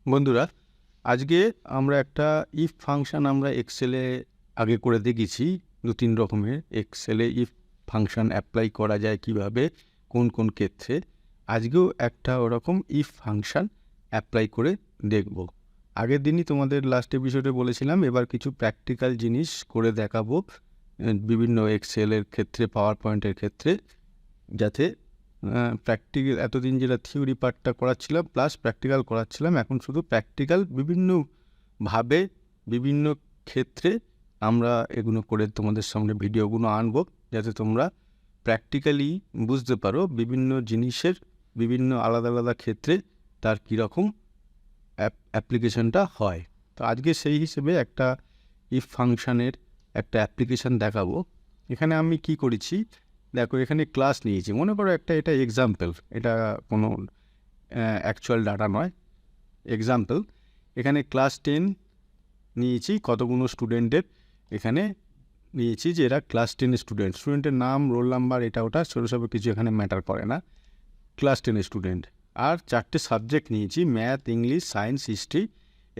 বন্ধুরা, আজকে আমরা একটা ইফ ফাংশন আমরা এক্সেলে আগে করে দেখেছি। 2-3 রকমের এক্সেলে ইফ ফাংশন অ্যাপ্লাই করা যায় কিভাবে, কোন কোন ক্ষেত্রে। আজকেও একটা ওরকম ইফ ফাংশন অ্যাপ্লাই করে দেখব। আগের দিনই তোমাদের লাস্ট এপিসোডে বলেছিলাম এবার কিছু প্র্যাকটিক্যাল জিনিস করে দেখাবো বিভিন্ন এক্সেলের ক্ষেত্রে, পাওয়ার পয়েন্টের ক্ষেত্রে, যাতে প্র্যাকটিক্যাল এতদিন যেটা থিওরি পার্টটা করাচ্ছিলাম প্লাস প্র্যাকটিক্যাল করাচ্ছিলাম, এখন শুধু প্র্যাকটিক্যাল বিভিন্নভাবে বিভিন্ন ক্ষেত্রে আমরা এগুলো করে তোমাদের সামনে ভিডিওগুলো আনবো, যাতে তোমরা প্র্যাকটিক্যালি বুঝতে পারো বিভিন্ন জিনিসের বিভিন্ন আলাদা আলাদা ক্ষেত্রে তার কীরকম অ্যাপ্লিকেশনটা হয়। তো আজকে সেই হিসেবে একটা ইফ ফাংশানের একটা অ্যাপ্লিকেশান দেখাবো। এখানে আমি কি করেছি দেখো, এখানে ক্লাস নিয়েছি, মনে করো এটা এক্সাম্পল, এটা কোনো অ্যাকচুয়াল ডাটা নয়, এক্সাম্পল। এখানে ক্লাস 10 নিয়েছি, কতগুলো স্টুডেন্টের এখানে নিয়েছি যে এরা ক্লাস 10 স্টুডেন্টের নাম, রোল নাম্বার, এটা ওটা সব কিছু এখানে ম্যাটার করে না, ক্লাস 10 স্টুডেন্ট। আর 4টে সাবজেক্ট নিয়েছি, ম্যাথ, ইংলিশ, সায়েন্স, হিস্ট্রি,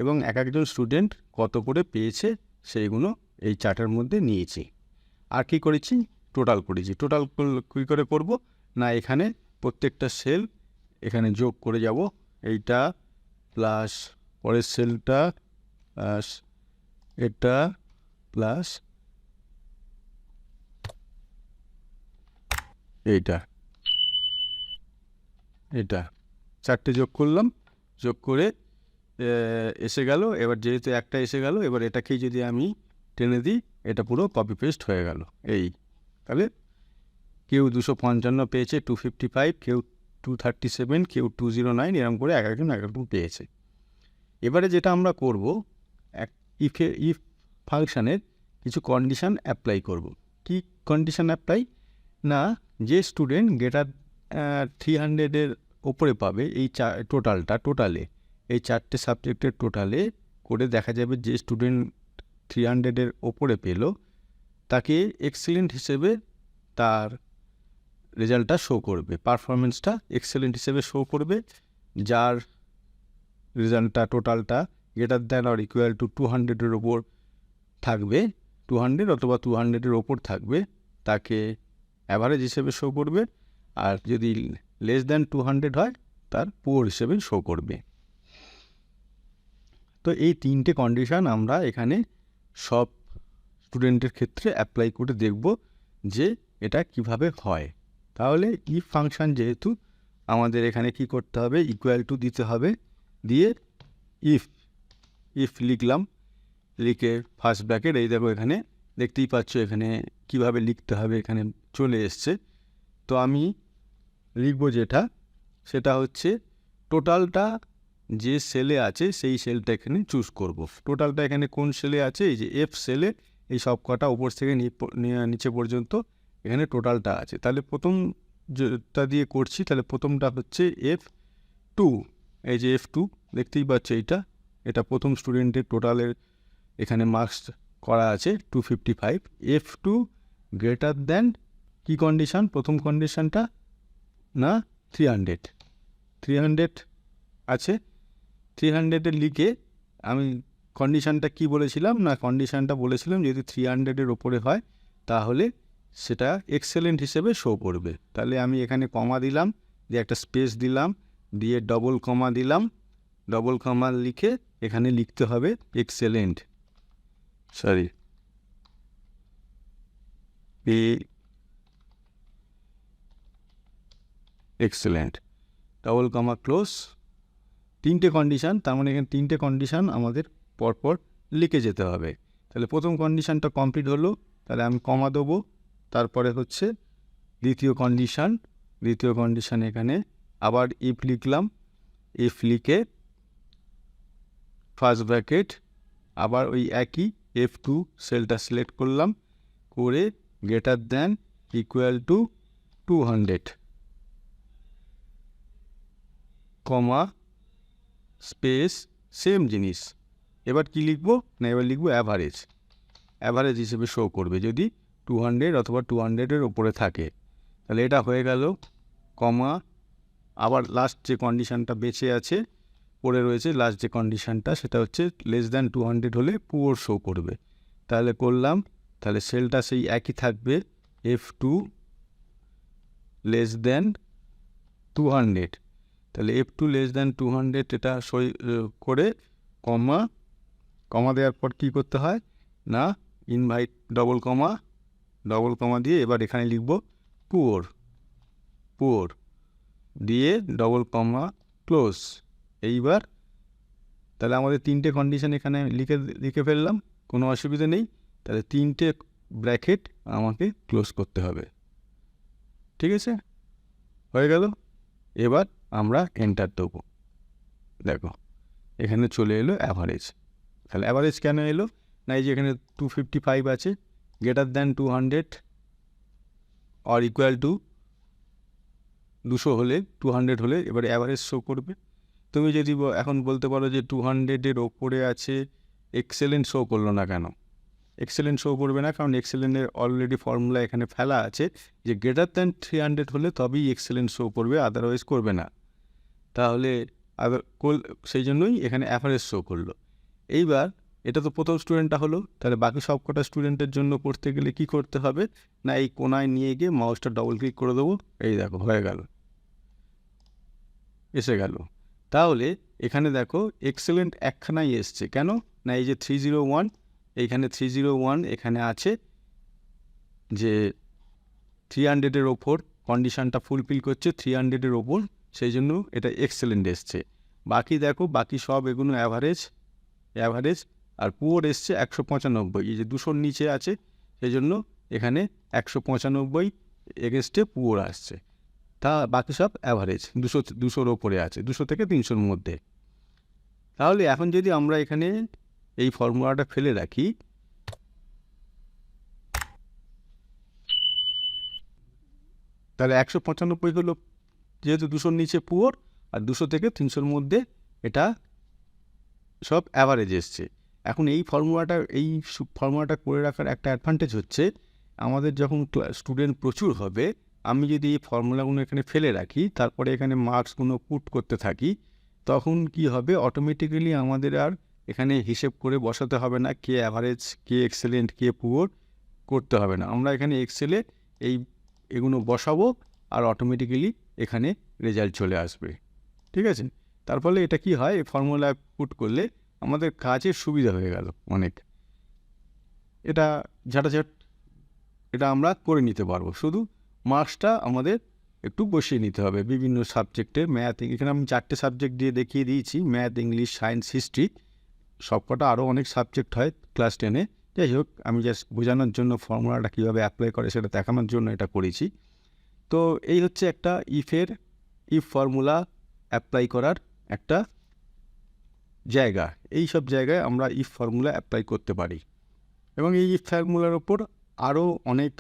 এবং এক একজন স্টুডেন্ট কত করে পেয়েছে সেইগুলো এই চার্টের মধ্যে নিয়েছি। আর কি করেছি, টোটাল করেছি। টোটাল কী করে করব না, এখানে প্রত্যেকটা সেল এখানে যোগ করে যাব, এইটা প্লাস পরের সেলটা প্লাস এটা প্লাস এইটা, এটা 4টে যোগ করলাম, যোগ করে এসে গেল। এবার যেহেতু একটা এসে গেল, এবার এটাকেই যদি আমি টেনে দিই, এটা পুরো কপি পেস্ট হয়ে গেল। এই তাহলে কেউ 255 পেয়েছে, 255, কেউ 237, কেউ 209, এরকম করে এক একজন পেয়েছে। এবারে যেটা আমরা করব, ইফ ফাংশানের কিছু কন্ডিশান অ্যাপ্লাই করব। কি কন্ডিশান অ্যাপ্লাই না, যে স্টুডেন্ট গ্রেটার 300-এর ওপরে পাবে এই টোটালে এই 4টে সাবজেক্টের টোটালে করে দেখা যাবে যে স্টুডেন্ট 300-এর ওপরে পেল, তাকে এক্সেলেন্ট হিসেবে তার রেজাল্টটা শো করবে, পারফরমেন্সটা এক্সেলেন্ট হিসেবে শো করবে। যার রেজাল্টটা টোটালটা greater than or equal to 200-এর ওপর থাকবে, 200 অথবা 200-এর ওপর থাকবে, তাকে অ্যাভারেজ হিসেবে শো করবে। আর যদি লেস দ্যান 200 হয়, তার পুয়ার হিসেবে শো করবে। তো এই 3টে কন্ডিশান আমরা এখানে সব স্টুডেন্টের ক্ষেত্রে অ্যাপ্লাই করে দেখব যে এটা কিভাবে হয়। তাহলে ইফ ফাংশান, যেহেতু আমাদের এখানে কি করতে হবে, ইকুয়াল টু দিতে হবে, দিয়ে ইফ লিখলাম, লিখে ফার্স্ট ব্র্যাকেট, এই দেখো এখানে দেখতেই পাচ্ছ এখানে কিভাবে লিখতে হবে, এখানে চলে এসছে। তো আমি লিখবো যেটা, সেটা হচ্ছে টোটালটা যে সেলে আছে সেই সেলটা এখানে চুজ করব। টোটালটা এখানে কোন সেলে আছে, এই যে এফ সেলে, এই সব কটা উপর থেকে নিচে পর্যন্ত এখানে টোটালটা আছে। তাহলে প্রথম যেটা দিয়ে করছি, তাহলে প্রথমটা হচ্ছে F2, এই যে F2 দেখতেই পাচ্ছ, এটা প্রথম স্টুডেন্টের টোটালের এখানে মার্কস করা আছে 255। F2 গ্রেটার দ্যান কি কন্ডিশান, প্রথম কন্ডিশানটা না 300 আছে, 300-এর লিখে আমি কন্ডিশানটা কি বলেছিলাম না, কন্ডিশানটা বলেছিলাম যদি 300-এর ওপরে হয় তাহলে সেটা এক্সেলেন্ট হিসেবে শো করবে। তাহলে আমি এখানে কমা দিলাম, দিয়ে একটা স্পেস দিলাম, দিয়ে ডবল কমা দিলাম, ডবল কমা লিখে এখানে লিখতে হবে excellent, excellent, double comma close. 3টে কন্ডিশান, তার মানে এখানে 3টে কন্ডিশান আমাদের পরপর লিখে যেতে হবে। তাহলে প্রথম কন্ডিশানটা কমপ্লিট হলো, তাহলে আমি কমা দেবো। তারপরে হচ্ছে দ্বিতীয় কন্ডিশান এখানে আবার ইফ লিখলাম, ইফ লিখে ফার্স্ট ব্র্যাকেট, আবার ওই একই F2 সেলটা সিলেক্ট করলাম, করে greater than equal to 200, comma space, same জিনিস। এবার কি লিখবো না, এবার লিখবো অ্যাভারেজ হিসেবে শো করবে যদি 200 অথবা 200-এর ওপরে থাকে। তাহলে এটা হয়ে গেল, কমা, আবার লাস্ট যে কন্ডিশানটা বেঁচে আছে পড়ে রয়েছে লাস্ট যে কন্ডিশনটা, সেটা হচ্ছে লেস দ্যান 200 হলে পুওর শো করবে। তাহলে করলাম, তাহলে সেলটা সেই একই থাকবে, F2 লেস দ্যান 200। তাহলে F2 লেস দ্যান 200 এটা সই করে কমা দেওয়ার পর কী করতে হয় না, ইনভাইট ডবল কমা দিয়ে এবার এখানে লিখব পুওর দিয়ে ডবল কমা ক্লোজ। এইবার তাহলে আমাদের 3টে কন্ডিশন এখানে লিখে ফেললাম, কোনো অসুবিধা নেই। তাহলে 3টে ব্র্যাকেট আমাকে ক্লোজ করতে হবে, ঠিক আছে, হয়ে গেল। এবার আমরা এন্টার দেবো। দেখো এখানে চলে এলো অ্যাভারেজ। তাহলে অ্যাভারেজ কেন এলো না, এই যে এখানে 255 আছে, greater than 200 or equal two 200 হলে 200 হলে এবার অ্যাভারেজ শো করবে। তুমি যদি এখন বলতে পারো যে 200-এর ওপরে আছে, এক্সেলেন্ট শো করলো না কেন? এক্সেলেন্ট শো করবে না কারণ এক্সেলেন্টের অলরেডি ফর্মুলা এখানে ফেলা আছে যে গ্রেটার দ্যান 300 হলে তবেই এক্সেলেন্ট শো করবে, আদারওয়াইজ করবে না। তাহলে সেই জন্যই এখানে অ্যাভারেজ শো করলো। এইবার এটা তো প্রথম স্টুডেন্টটা হলো, তাহলে বাকি সব কটা স্টুডেন্টের জন্য করতে গেলে কি করতে হবে না, এই কোনায় নিয়ে গিয়ে মাউসটা ডবল ক্লিক করে দেবো, এই দেখো হয়ে গেল, এসে গেল। তাহলে এখানে দেখো এক্সেলেন্ট একখানাই এসছে, কেন না এই যে 301, এইখানে 301 এখানে আছে যে 300-এর ওপর কন্ডিশনটা ফুলফিল করছে, 300-এর ওপর, সেই জন্য এটা এক্সেলেন্ট এসছে। বাকি দেখো বাকি সব এগুলো অ্যাভারেজ আর পুওর এসছে 195, এই যে 200-র নিচে আছে সেই জন্য এখানে 195 এগেস্টে পুওর আসছে। তা বাকি সব অ্যাভারেজ 200-র ওপরে আছে, 200 থেকে 300-র মধ্যে। তাহলে এখন যদি আমরা এখানে এই ফর্মুলাটা ফেলে রাখি, তাহলে 195 হলো যেহেতু 200-র নিচে পুওর, আর 200 থেকে 300-র মধ্যে এটা সব অ্যাভারেজ এসছে। এখন এই ফর্মুলাটা করে রাখার একটা অ্যাডভান্টেজ হচ্ছে, আমাদের যখন স্টুডেন্ট প্রচুর হবে, আমি যদি এই ফর্মুলাগুলো এখানে ফেলে রাখি, তারপরে এখানে মার্কসগুলো পুট করতে থাকি, তখন কি হবে, অটোমেটিক্যালি আমাদের আর এখানে হিসেব করে বসাতে হবে না, কে অ্যাভারেজ, কে এক্সেলেন্ট, কে পুওর করতে হবে না। আমরা এখানে এক্সেলে এগুলো বসাবো আর অটোমেটিক্যালি এখানে রেজাল্ট চলে আসবে, ঠিক আছে। তার ফলে এটা কি হয়, এই ফর্মুলা পুট করলে আমাদের কাজের সুবিধা হয়ে গেল অনেক। এটা ঝাঁটাঝাট এটা আমরা করে নিতে পারবো, শুধু মার্কসটা আমাদের একটু বসিয়ে নিতে হবে বিভিন্ন সাবজেক্টের। ম্যাথ, এখানে আমি 4টে সাবজেক্ট দিয়ে দেখিয়ে দিয়েছি, ম্যাথ, ইংলিশ, সায়েন্স, হিস্ট্রি, সবকটা আরও অনেক সাবজেক্ট হয় ক্লাস 10-এ। যাই হোক, আমি জাস্ট বোঝানোর জন্য ফর্মুলাটা কীভাবে অ্যাপ্লাই করে সেটা দেখানোর জন্য এটা করেছি। তো এই হচ্ছে একটা ইফ ফর্মুলা অ্যাপ্লাই করার একটা জায়গা। এই সব জায়গায় আমরা ইফ ফর্মুলা অ্যাপ্লাই করতে পারি, এবং এই ইফ ফর্মুলার ওপর আরও অনেক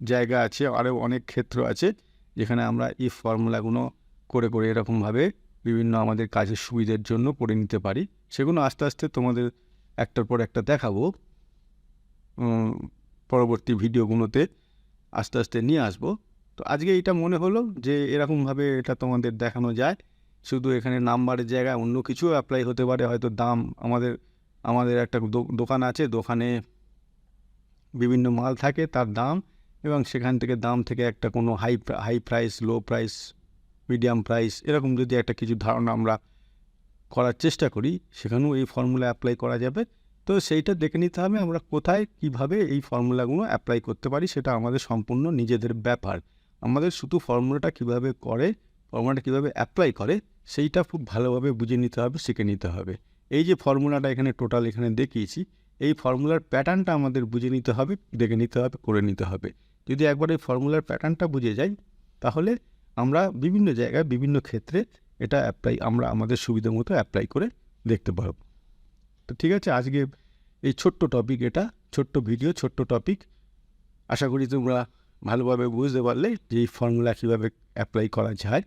জায়গা আছে, আরও অনেক ক্ষেত্র আছে যেখানে আমরা ইফ ফর্মুলাগুলো করে এরকমভাবে বিভিন্ন আমাদের কাজের সুবিধার জন্য করে নিতে পারি। সেগুলো আস্তে আস্তে তোমাদের একটার পর একটা দেখাবো, পরবর্তী ভিডিওগুলোতে আস্তে আস্তে নিয়ে আসবো। তো আজকে এটা মনে হলো যে এরকমভাবে এটা তোমাদের দেখানো যায়। শুধু এখানে নাম্বারের জায়গায় অন্য কিছু অ্যাপ্লাই হতে পারে, হয়তো দাম, আমাদের একটা দোকান আছে, দোকানে বিভিন্ন মাল থাকে, তার দাম, এবং সেখান থেকে দাম থেকে একটা কোনো high price, low price, medium price, এরকম যদি একটা কিছু ধারণা আমরা করার চেষ্টা করি, সেখানেও এই ফর্মুলা অ্যাপ্লাই করা যাবে। তো সেইটা দেখে নিতে হবে আমরা কোথায় কীভাবে এই ফর্মুলাগুলো অ্যাপ্লাই করতে পারি, সেটা আমাদের সম্পূর্ণ নিজেদের ব্যাপার। আমাদের শুধু ফর্মুলাটা কীভাবে অ্যাপ্লাই করে সেইটা খুব ভালোভাবে বুঝে নিতে হবে, শিখে নিতে হবে। এই যে ফর্মুলাটা এখানে টোটাল এখানে দেখিয়েছি, এই ফর্মুলার প্যাটার্নটা আমাদের বুঝে নিতে হবে, দেখে নিতে হবে, করে নিতে হবে। যদি একবার এই ফর্মুলার প্যাটার্নটা বুঝে যাই, তাহলে আমরা বিভিন্ন জায়গায় বিভিন্ন ক্ষেত্রে এটা আমরা আমাদের সুবিধা মতো অ্যাপ্লাই করে দেখতে পারব। তো ঠিক আছে, আজকে এই ছোট্ট টপিক, এটা ছোট্ট ভিডিও, ছোট্ট টপিক, আশা করি তোমরা ভালোভাবে বুঝতে পারলে যে এই ফর্মুলা কীভাবে অ্যাপ্লাই করা যায়।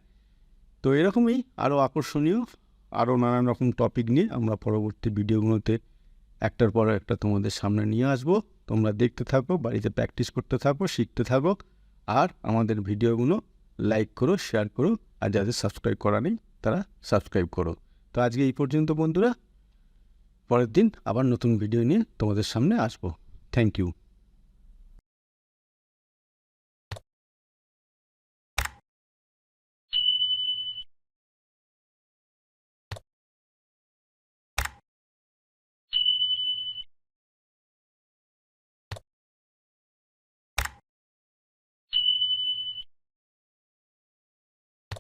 তো এরকমই আরও আকর্ষণীয় আরও নানান রকম টপিক নিয়ে আমরা পরবর্তী ভিডিওগুলোতে একটার পর একটা তোমাদের সামনে নিয়ে আসবো। তোমরা দেখতে থাকো, বাড়িতে প্র্যাকটিস করতে থাকো, শিখতে থাকো, আর আমাদের ভিডিওগুলো লাইক করো, শেয়ার করো, আর যাদের সাবস্ক্রাইব করা নেই তারা সাবস্ক্রাইব করো। তো আজকে এই পর্যন্ত বন্ধুরা, পরের দিন আবার নতুন ভিডিও নিয়ে তোমাদের সামনে আসবো। Thank you.